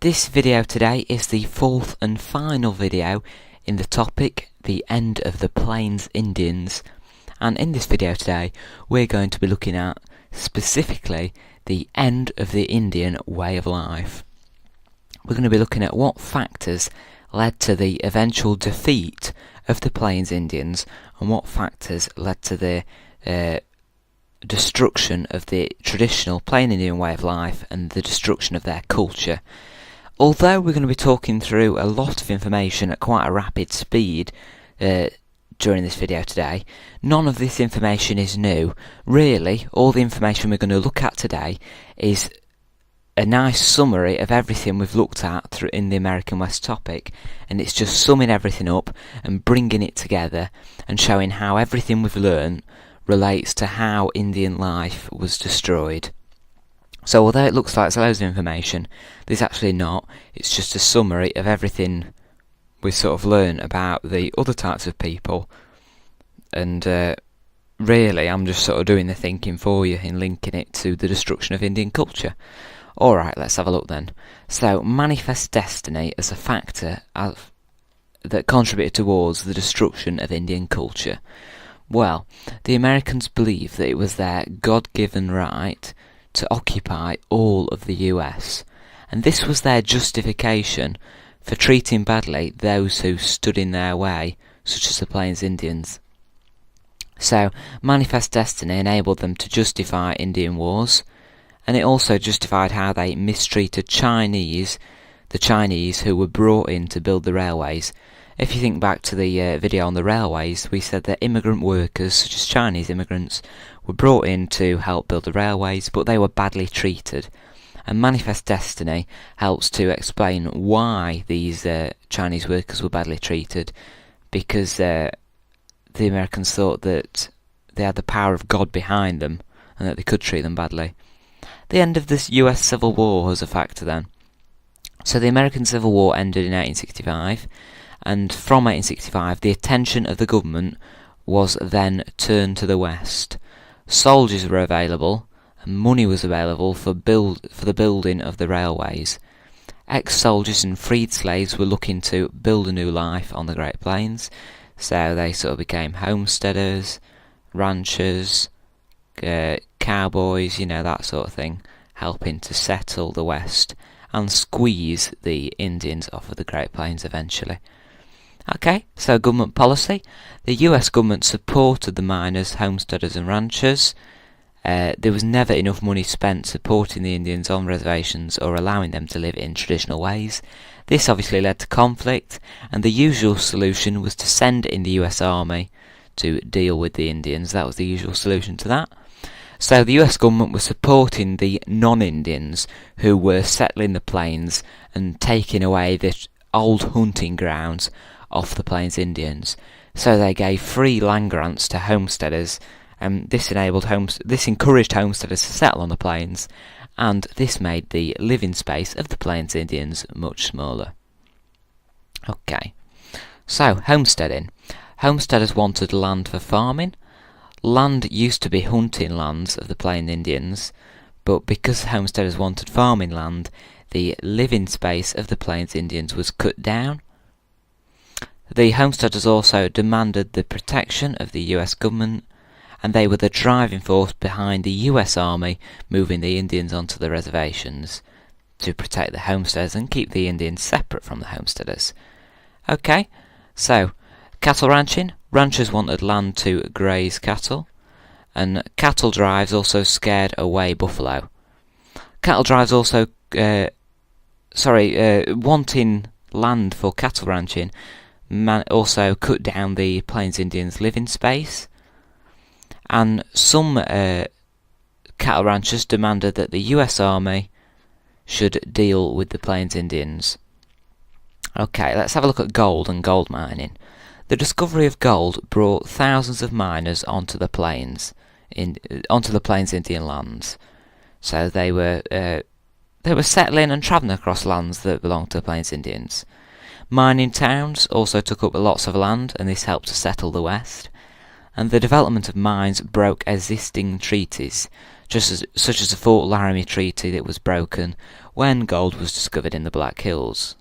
This video today is the fourth and final video in the topic, the end of the Plains Indians. And in this video today, we're going to be looking at specifically the end of the Indian way of life. We're going to be looking at what factors led to the eventual defeat of the Plains Indians and what factors led to the destruction of the traditional plain Indian way of life and the destruction of their culture. Although we're going to be talking through a lot of information at quite a rapid speed during this video today, none of this information is new. Really, all the information we're going to look at today is a nice summary of everything we've looked at in the American West topic, and it's just summing everything up and bringing it together and showing how everything we've learned relates to how Indian life was destroyed. So although it looks like there's loads of information, there's actually not. It's just a summary of everything we sort of learn about the other types of people, and really I'm just sort of doing the thinking for you in linking it to the destruction of Indian culture. Alright, let's have a look then. So, manifest destiny as a factor that contributed towards the destruction of Indian culture. Well, the Americans believed that it was their God-given right to occupy all of the US, and this was their justification for treating badly those who stood in their way, such as the Plains Indians. So, manifest destiny enabled them to justify Indian wars, and it also justified how they mistreated the Chinese who were brought in to build the railways. If you think back to the video on the railways, we said that immigrant workers, such as Chinese immigrants, were brought in to help build the railways, but they were badly treated. And manifest destiny helps to explain why these Chinese workers were badly treated, because the Americans thought that they had the power of God behind them and that they could treat them badly. The end of the US Civil War was a factor then. So the American Civil War ended in 1865, and from 1865 the attention of the government was then turned to the West. Soldiers were available, and money was available for the building of the railways. Ex-soldiers and freed slaves were looking to build a new life on the Great Plains, so they sort of became homesteaders, ranchers, cowboys, that sort of thing, helping to settle the West and squeeze the Indians off of the Great Plains eventually. Okay, so government policy. The US government supported the miners, homesteaders and ranchers. There was never enough money spent supporting the Indians on reservations or allowing them to live in traditional ways. This obviously led to conflict, and the usual solution was to send in the US Army to deal with the Indians. That was the usual solution to that. So the US government was supporting the non-Indians who were settling the plains and taking away the old hunting grounds off the Plains Indians. So they gave free land grants to homesteaders, and this encouraged homesteaders to settle on the plains, and this made the living space of the Plains Indians much smaller. Okay, so homesteading. Homesteaders wanted land for farming. Land used to be hunting lands of the Plains Indians, but because homesteaders wanted farming land, the living space of the Plains Indians was cut down. The homesteaders also demanded the protection of the US government, and they were the driving force behind the US Army moving the Indians onto the reservations to protect the homesteaders and keep the Indians separate from the homesteaders. Okay, so cattle ranching. Ranchers wanted land to graze cattle, and cattle drives also scared away buffalo. Cattle drives also, wanting land for cattle ranching also cut down the Plains Indians' living space, and some cattle ranchers demanded that the US Army should deal with the Plains Indians. Okay, let's have a look at gold and gold mining. The discovery of gold brought thousands of miners onto the Plains Indian lands. So they were settling and travelling across lands that belonged to the Plains Indians. Mining towns also took up lots of land, and this helped to settle the West. And the development of mines broke existing treaties, such as the Fort Laramie Treaty that was broken when gold was discovered in the Black Hills.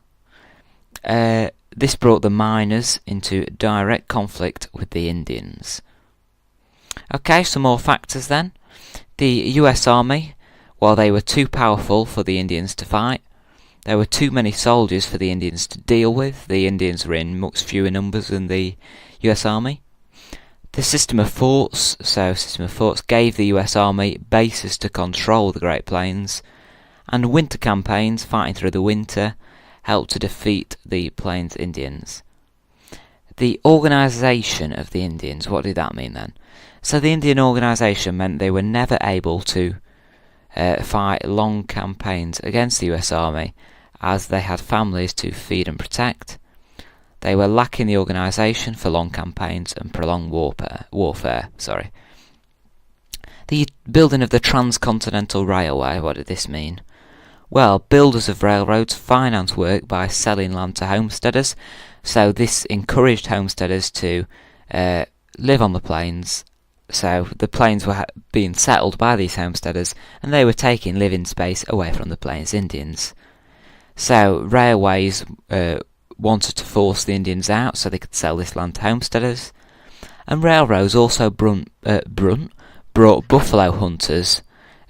This brought the miners into direct conflict with the Indians. Okay, some more factors then. The US Army, while they were too powerful for the Indians to fight, there were too many soldiers for the Indians to deal with. The Indians were in much fewer numbers than the US Army. The system of forts gave the US Army bases to control the Great Plains, and winter campaigns, fighting through the winter, helped to defeat the Plains Indians. The organisation of the Indians, what did that mean then? So the Indian organisation meant they were never able to fight long campaigns against the US Army, as they had families to feed and protect. They were lacking the organisation for long campaigns and prolonged warfare. The building of the Transcontinental Railway, what did this mean? Well, builders of railroads financed work by selling land to homesteaders, so this encouraged homesteaders to live on the plains. So the plains were being settled by these homesteaders, and they were taking living space away from the Plains Indians. So railways wanted to force the Indians out so they could sell this land to homesteaders, and railroads also brought buffalo hunters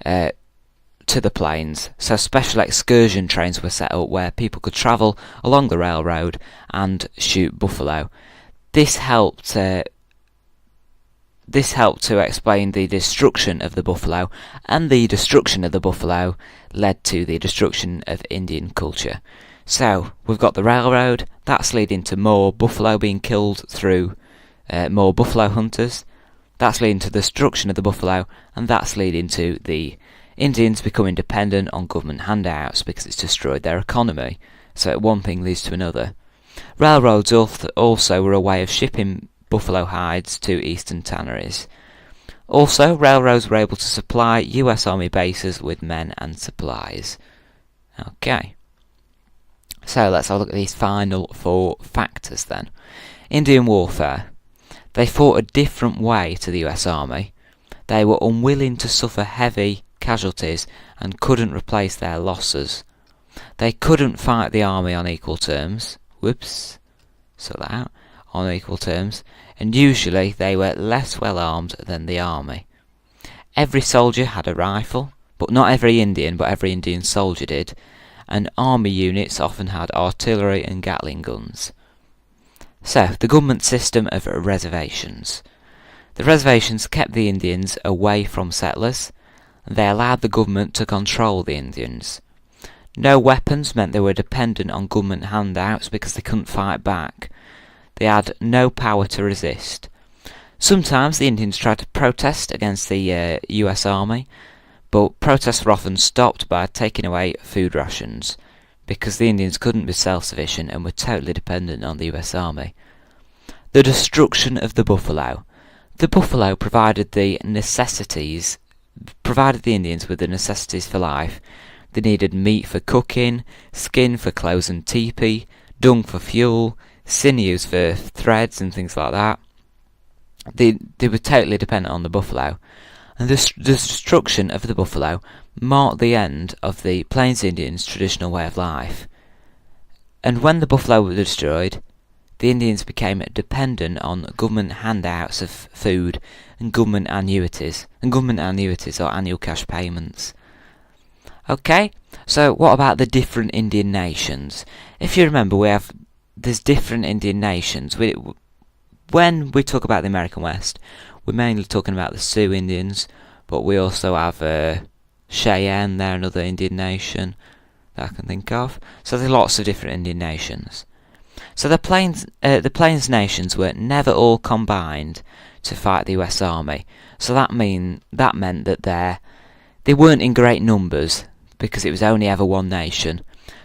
to the plains. So special excursion trains were set up where people could travel along the railroad and shoot buffalo. This helped to explain the destruction of the buffalo, and the destruction of the buffalo led to the destruction of Indian culture. So we've got the railroad, that's leading to more buffalo being killed through more buffalo hunters. That's leading to the destruction of the buffalo, and that's leading to the Indians becoming dependent on government handouts because it's destroyed their economy. So one thing leads to another. Railroads also were a way of shipping buffalo hides to eastern tanneries. Also, railroads were able to supply US Army bases with men and supplies. Okay. So let's have a look at these final 4 factors then. Indian warfare. They fought a different way to the US Army. They were unwilling to suffer heavy casualties and couldn't replace their losses. They couldn't fight the army on equal terms. On equal terms, and usually they were less well armed than the army. Every soldier had a rifle, but not every Indian soldier did, and army units often had artillery and Gatling guns. So, the government system of reservations. The reservations kept the Indians away from settlers, and they allowed the government to control the Indians. No weapons meant they were dependent on government handouts because they couldn't fight back. They had no power to resist. Sometimes the Indians tried to protest against the US Army, but protests were often stopped by taking away food rations, because the Indians couldn't be self-sufficient and were totally dependent on the US Army. The destruction of the buffalo. The buffalo provided the Indians with the necessities for life. They needed meat for cooking, skin for clothes and teepee, dung for fuel, sinews for threads and things like that. They were totally dependent on the buffalo. And the destruction of the buffalo marked the end of the Plains Indians' traditional way of life. And when the buffalo were destroyed, the Indians became dependent on government handouts of food and government annuities or annual cash payments. Okay, so what about the different Indian nations? If you remember, there's different Indian nations. When we talk about the American West, we're mainly talking about the Sioux Indians, but we also have Cheyenne, they're another Indian nation that I can think of. So there's lots of different Indian nations. So the Plains nations were never all combined to fight the US Army. So that meant that they weren't in great numbers because it was only ever one nation.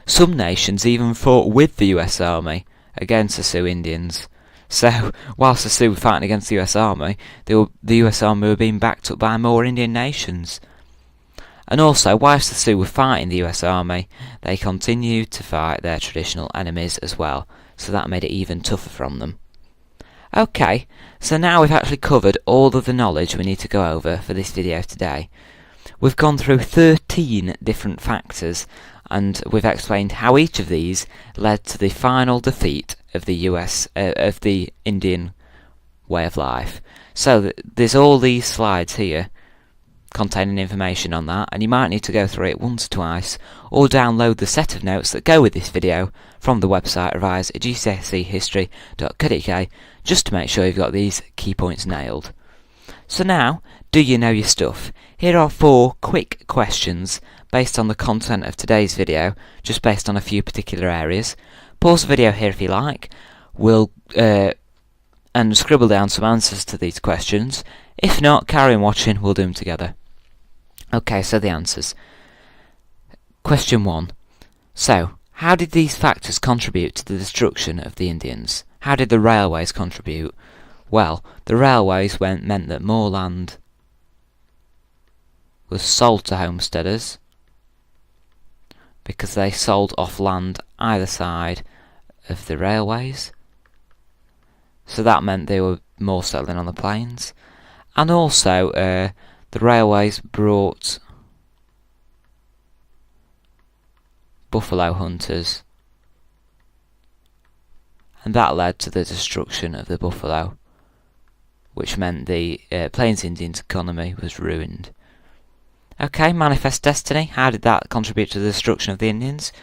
Some nations even fought with the US Army against the Sioux Indians. So, whilst the Sioux were fighting against the US Army, the US Army were being backed up by more Indian nations. And also, whilst the Sioux were fighting the US Army, they continued to fight their traditional enemies as well, so that made it even tougher from them. Okay, so now we've actually covered all of the knowledge we need to go over for this video today. We've gone through 13 different factors, and we've explained how each of these led to the final defeat of the of the Indian way of life. So there's all these slides here containing information on that, and you might need to go through it once or twice, or download the set of notes that go with this video from the website revise at gcsehistory.co.uk just to make sure you've got these key points nailed. So now, do you know your stuff? Here are 4 quick questions based on the content of today's video, just based on a few particular areas. Pause the video here if you like, and scribble down some answers to these questions. If not, carry on watching, we'll do them together. Okay, so the answers. Question 1. So, how did these factors contribute to the destruction of the Indians? How did the railways contribute? Well, the railways meant that more land was sold to homesteaders because they sold off land either side of the railways. So that meant they were more settling on the plains. And also, the railways brought buffalo hunters, and that led to the destruction of the buffalo, which meant the Plains Indians' economy was ruined. Okay, Manifest Destiny, how did that contribute to the destruction of the Indians?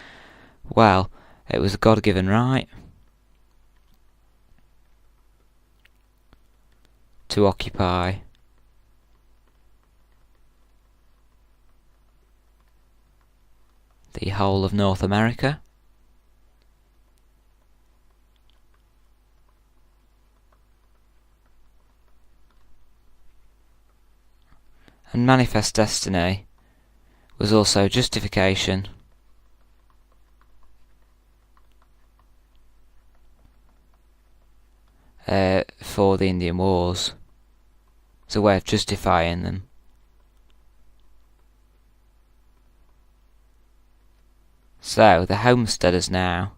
Well, it was a God-given right to occupy the whole of North America. And Manifest Destiny was also justification for the Indian Wars. It's a way of justifying them. So, the homesteaders now.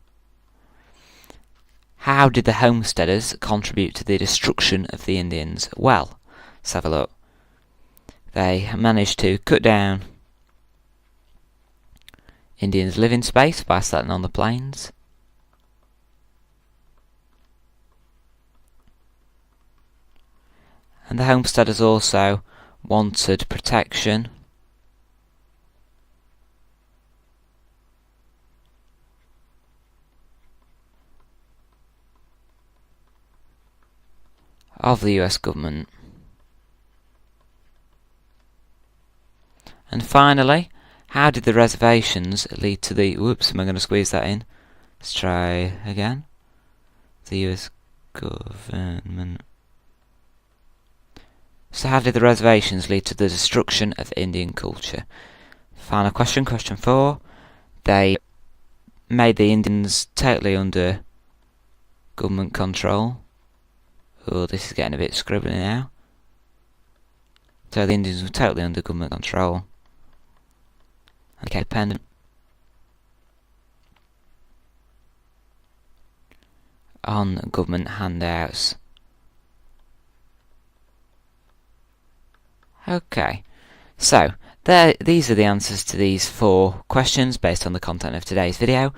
How did the homesteaders contribute to the destruction of the Indians? Well, let's have a look. They managed to cut down Indians' living space by settling on the plains. And the homesteaders also wanted protection of the US government. And finally, how did the reservations lead to the... Whoops, am I going to squeeze that in? Let's try again. The US government. So how did the reservations lead to the destruction of Indian culture? Final question, question 4. They made the Indians totally under government control. Oh, this is getting a bit scribbly now. So the Indians were totally under government control. Okay, dependent on government handouts. Okay, so these are the answers to these 4 questions based on the content of today's video.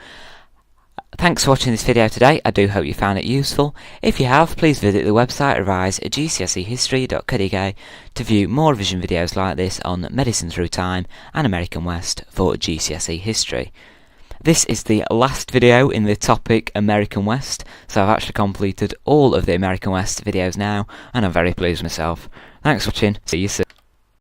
Thanks for watching this video today. I do hope you found it useful. If you have, please visit the website revise at gcsehistory.co.uk to view more revision videos like this on Medicine Through Time and American West for GCSE History. This is the last video in the topic American West, so I've actually completed all of the American West videos now, and I'm very pleased with myself. Thanks for watching. See you soon.